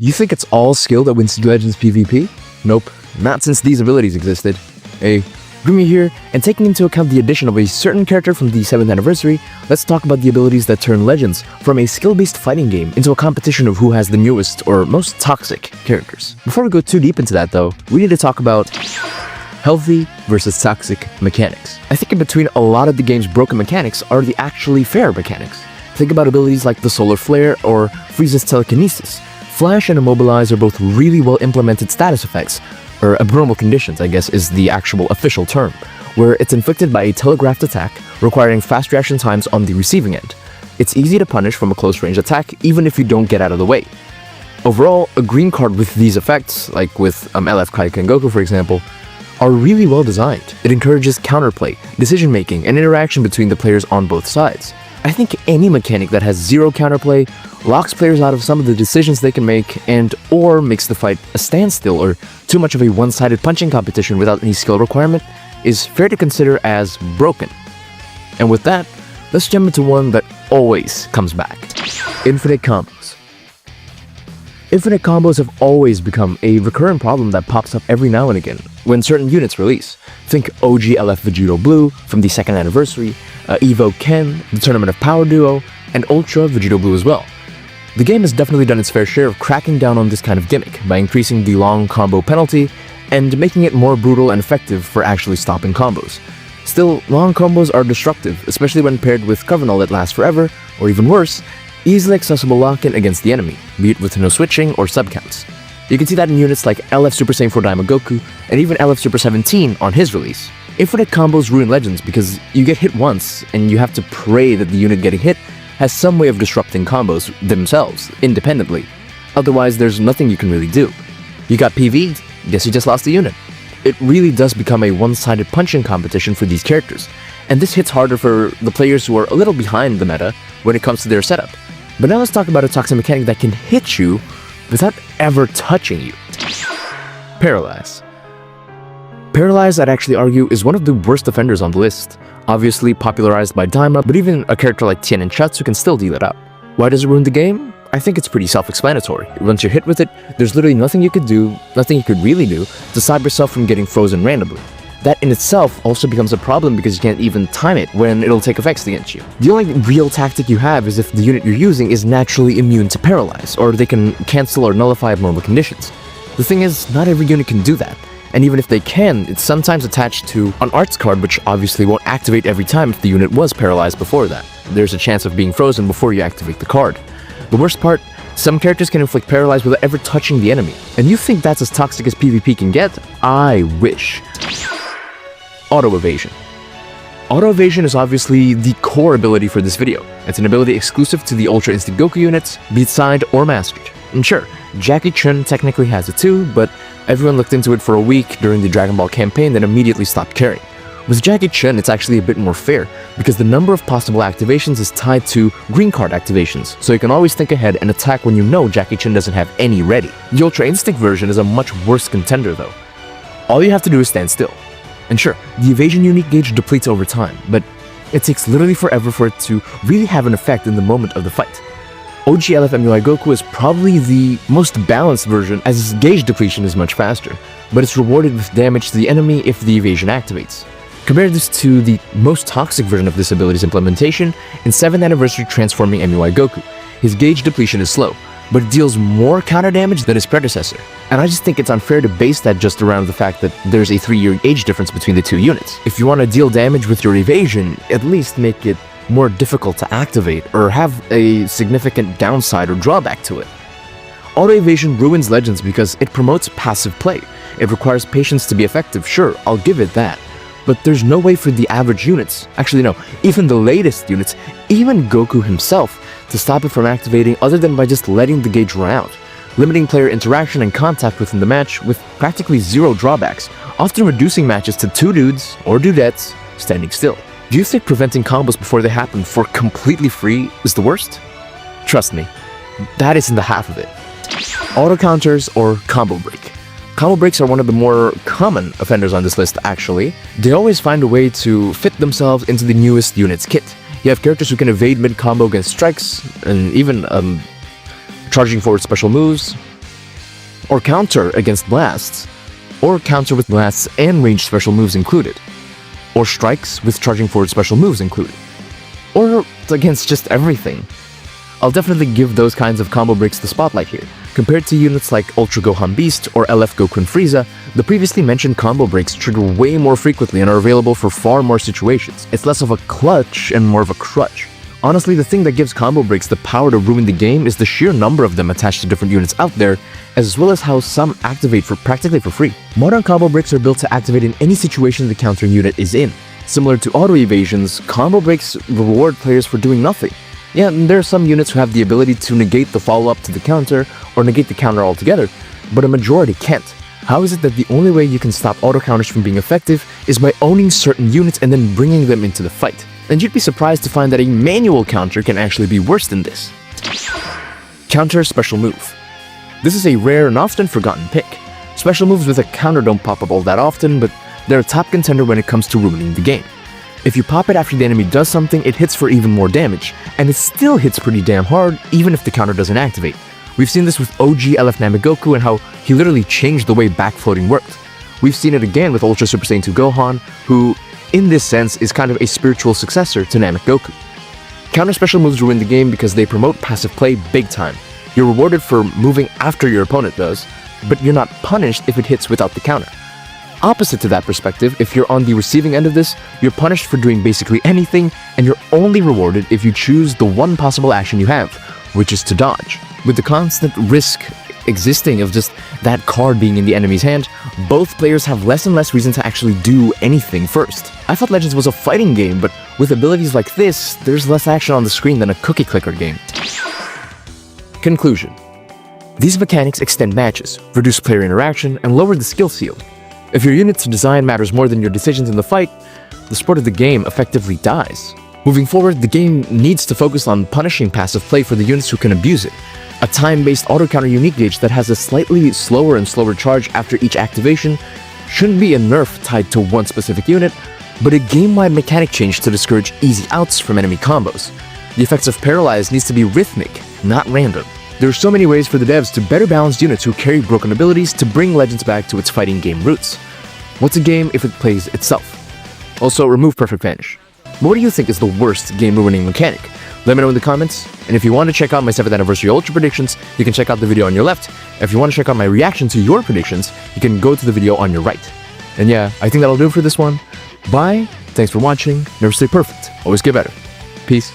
You think it's all skill that wins Legends PvP? Nope, not since these abilities existed. Hey, Grimmy here, and taking into account the addition of a certain character from the 7th anniversary, let's talk about the abilities that turn Legends from a skill-based fighting game into a competition of who has the newest or most toxic characters. Before we go too deep into that though, we need to talk about healthy versus toxic mechanics. I think in between a lot of the game's broken mechanics are the actually fair mechanics. Think about abilities like the Solar Flare or Frieza's Telekinesis. Flash and Immobilize are both really well implemented status effects, or abnormal conditions I guess is the actual official term, where it's inflicted by a telegraphed attack requiring fast reaction times on the receiving end. It's easy to punish from a close range attack even if you don't get out of the way. Overall, a green card with these effects, like with LF Kaika and Goku for example, are really well designed. It encourages counterplay, decision making, and interaction between the players on both sides. I think any mechanic that has zero counterplay locks players out of some of the decisions they can make and or makes the fight a standstill or too much of a one-sided punching competition without any skill requirement is fair to consider as broken. And with that, let's jump into one that always comes back. Infinite combos. Infinite combos have always become a recurrent problem that pops up every now and again when certain units release. Think OG LF Vegito Blue from the 2nd anniversary, Evo Ken, the Tournament of Power Duo, and Ultra Vegito Blue as well. The game has definitely done its fair share of cracking down on this kind of gimmick by increasing the long combo penalty and making it more brutal and effective for actually stopping combos. Still, long combos are destructive, especially when paired with cover null that lasts forever, or even worse, easily accessible lock-in against the enemy, be it with no switching or subcounts. You can see that in units like LF Super Saiyan 4 Daima Goku and even LF Super 17 on his release. Infinite combos ruin Legends because you get hit once and you have to pray that the unit getting hit has some way of disrupting combos themselves, independently. Otherwise, there's nothing you can really do. You got PV'd, guess you just lost the unit. It really does become a one-sided punching competition for these characters, and this hits harder for the players who are a little behind the meta when it comes to their setup. But now let's talk about a toxic mechanic that can hit you without ever touching you. Paralyze. Paralyze, I'd actually argue, is one of the worst offenders on the list. Obviously popularized by Daima, but even a character like Tien and Chatsu can still deal it out. Why does it ruin the game? I think it's pretty self-explanatory. Once you're hit with it, there's literally nothing you could do, nothing you could really do, to stop yourself from getting frozen randomly. That in itself also becomes a problem because you can't even time it when it'll take effects against you. The only real tactic you have is if the unit you're using is naturally immune to paralyze, or they can cancel or nullify abnormal conditions. The thing is, not every unit can do that. And even if they can, it's sometimes attached to an arts card which obviously won't activate every time if the unit was paralyzed before that. There's a chance of being frozen before you activate the card. The worst part, some characters can inflict paralyze without ever touching the enemy. And you think that's as toxic as PvP can get? I wish. Auto Evasion. Auto Evasion is obviously the core ability for this video. It's an ability exclusive to the Ultra Instinct Goku units, be it signed or mastered. And sure, Jackie Chun technically has it too, but everyone looked into it for a week during the Dragon Ball campaign then immediately stopped caring. With Jackie Chun, it's actually a bit more fair, because the number of possible activations is tied to green card activations, so you can always think ahead and attack when you know Jackie Chun doesn't have any ready. The Ultra Instinct version is a much worse contender though. All you have to do is stand still. And sure, the evasion unique gauge depletes over time, but it takes literally forever for it to really have an effect in the moment of the fight. OG LF MUI Goku is probably the most balanced version as its gauge depletion is much faster, but it's rewarded with damage to the enemy if the evasion activates. Compare this to the most toxic version of this ability's implementation in 7th anniversary transforming MUI Goku. His gauge depletion is slow, but it deals more counter damage than his predecessor. And I just think it's unfair to base that just around the fact that there's a 3-year age difference between the two units. If you want to deal damage with your evasion, at least make it more difficult to activate or have a significant downside or drawback to it. Auto evasion ruins Legends because it promotes passive play. It requires patience to be effective, sure, I'll give it that. But there's no way for the average units, actually no, even the latest units, even Goku himself, to stop it from activating other than by just letting the gauge run out, limiting player interaction and contact within the match with practically zero drawbacks, often reducing matches to 2 dudes or dudettes standing still. Do you think preventing combos before they happen for completely free is the worst? Trust me, that isn't the half of it. Auto counters or combo break. Combo breaks are one of the more common offenders on this list actually. They always find a way to fit themselves into the newest unit's kit. You have characters who can evade mid-combo against strikes, and even charging forward special moves. or counter against blasts, or counter with blasts and ranged special moves included, or strikes with charging forward special moves included, or against just everything. I'll definitely give those kinds of combo breaks the spotlight here. Compared to units like Ultra Gohan Beast or LF Goku and Frieza, the previously mentioned combo breaks trigger way more frequently and are available for far more situations. It's less of a clutch and more of a crutch. Honestly, the thing that gives combo breaks the power to ruin the game is the sheer number of them attached to different units out there, as well as how some activate for practically for free. Modern combo breaks are built to activate in any situation the countering unit is in. Similar to auto evasions, combo breaks reward players for doing nothing. Yeah, and there are some units who have the ability to negate the follow-up to the counter or negate the counter altogether, but a majority can't. How is it that the only way you can stop auto counters from being effective is by owning certain units and then bringing them into the fight? And you'd be surprised to find that a manual counter can actually be worse than this. Counter special move. This is a rare and often forgotten pick. Special moves with a counter don't pop up all that often, but they're a top contender when it comes to ruining the game. If you pop it after the enemy does something, it hits for even more damage, and it still hits pretty damn hard even if the counter doesn't activate. We've seen this with OG LF Namek Goku and how he literally changed the way backfloating worked. We've seen it again with Ultra Super Saiyan 2 Gohan, who, in this sense, is kind of a spiritual successor to Namek Goku. Counter special moves ruin the game because they promote passive play big time. You're rewarded for moving after your opponent does, but you're not punished if it hits without the counter. Opposite to that perspective, if you're on the receiving end of this, you're punished for doing basically anything, and you're only rewarded if you choose the one possible action you have, which is to dodge. With the constant risk existing of just that card being in the enemy's hand, both players have less and less reason to actually do anything first. I thought Legends was a fighting game, but with abilities like this, there's less action on the screen than a cookie clicker game. Conclusion. These mechanics extend matches, reduce player interaction, and lower the skill ceiling. If your unit's design matters more than your decisions in the fight, the sport of the game effectively dies. Moving forward, the game needs to focus on punishing passive play for the units who can abuse it. A time-based auto-counter unique gauge that has a slightly slower and slower charge after each activation shouldn't be a nerf tied to one specific unit, but a game-wide mechanic change to discourage easy outs from enemy combos. The effects of Paralyze needs to be rhythmic, not random. There are so many ways for the devs to better balance units who carry broken abilities to bring Legends back to its fighting game roots. What's a game if it plays itself? Also, remove Perfect Vanish. What do you think is the worst game-ruining mechanic? Let me know in the comments, and if you want to check out my 7th Anniversary Ultra predictions, you can check out the video on your left. If you want to check out my reaction to your predictions, you can go to the video on your right. And yeah, I think that'll do it for this one. Bye, thanks for watching, never stay perfect, always get better. Peace.